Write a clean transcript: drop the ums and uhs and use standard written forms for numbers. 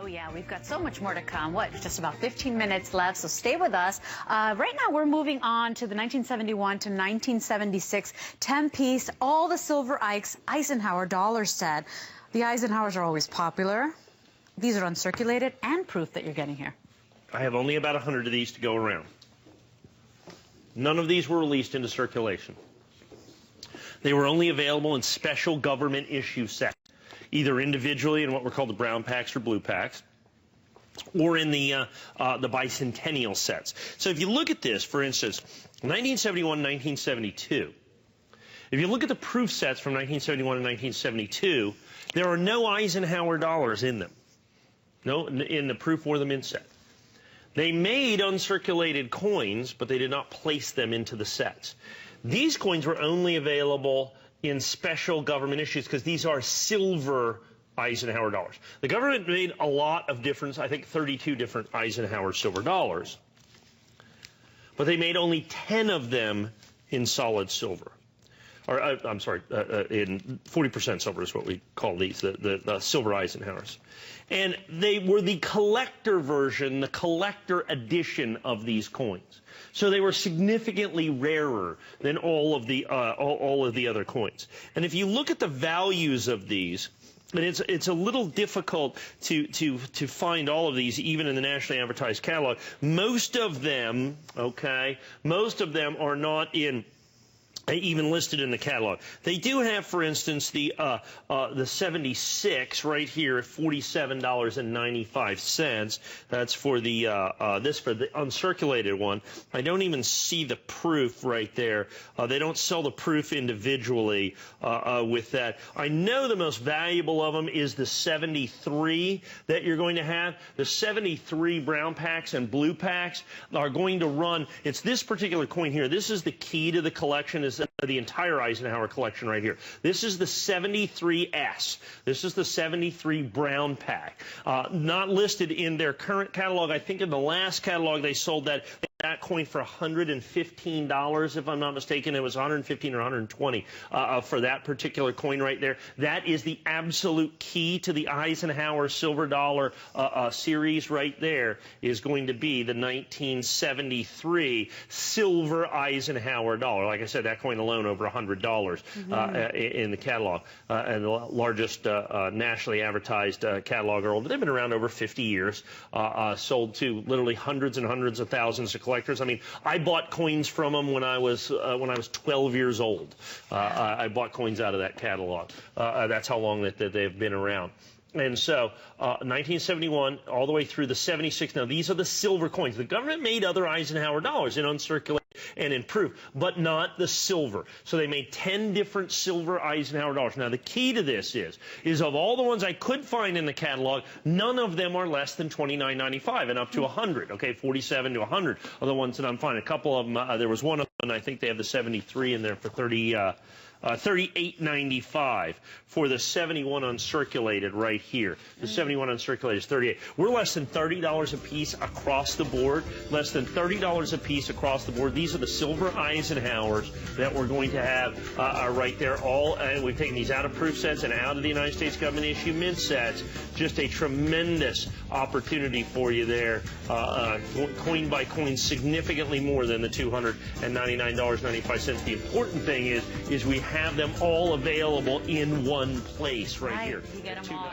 Oh, yeah, we've got so much more to come. What, just about 15 minutes left, so stay with us. Right now, we're moving on to the 1971 to 1976 10-piece, all the Silver Ikes Eisenhower Dollar set. The Eisenhowers are always popular. These are uncirculated and proof that you're getting here. I have only about 100 of these to go around. None of these were released into circulation. They were only available in special government issue sets, either individually in what were called the brown packs or blue packs, or in the bicentennial sets. So if you look at this, for instance, 1971, 1972, if you look at the proof sets from 1971 and 1972, there are no Eisenhower dollars in them, no in the proof or the mint set. They made uncirculated coins, but they did not place them into the sets. These coins were only available in special government issues because these are silver Eisenhower dollars. The government made a lot of different, I think 32 different Eisenhower silver dollars, but they made only 10 of them in solid silver. Or, I'm sorry, in 40% silver is what we call these, the silver Eisenhowers. And they were the collector version, the collector edition of these coins. So they were significantly rarer than all of the other coins. And if you look at the values of these, and it's a little difficult to find all of these, even in the nationally advertised catalog. Most of them, okay, most of them are not even listed in the catalog. They do have, for instance, the 76 right here at $47.95. That's for the for the uncirculated one. I don't even see the proof right there. They don't sell the proof individually with that. I know the most valuable of them is the 73 that you're going to have. The 73 brown packs and blue packs are going to run. It's this particular coin here. This is the key to the collection. Is the entire Eisenhower collection right here. This is the 73S. This is the 73 brown pack. Not listed in their current catalog. I think in the last catalog they sold that coin for $115, if I'm not mistaken. It was $115 or $120 for that particular coin right there. That is the absolute key to the Eisenhower silver dollar series right there, is going to be the 1973 silver Eisenhower dollar. Like I said, that coin alone over $100 in the catalog, and the largest nationally advertised catalog. They've been around over 50 years, sold to literally hundreds and hundreds of thousands of collectors. I mean, I bought coins from them when I was 12 years old. I bought coins out of that catalog. That's how long that they've been around. And so 1971 all the way through the 76. Now, these are the silver coins. The government made other Eisenhower dollars in uncirculated and in proof, but not the silver. So they made 10 different silver Eisenhower dollars. Now, the key to this is of all the ones I could find in the catalog, none of them are less than $29.95 and up to 100. Okay, 47 to 100 are the ones that I'm finding. A couple of them, there was one of them, and I think they have the 73 in there for $38.95 for the 71 uncirculated right here. The 71 uncirculated is $38. We're less than $30 a piece across the board. Less than $30 a piece across the board. These are the silver Eisenhowers that we're going to have right there. And we've taken these out of proof sets and out of the United States government issue mint sets. Just a tremendous opportunity for you there. Coin by coin, significantly more than the $299.95. The important thing is we have them all available in one place right here. You get them all.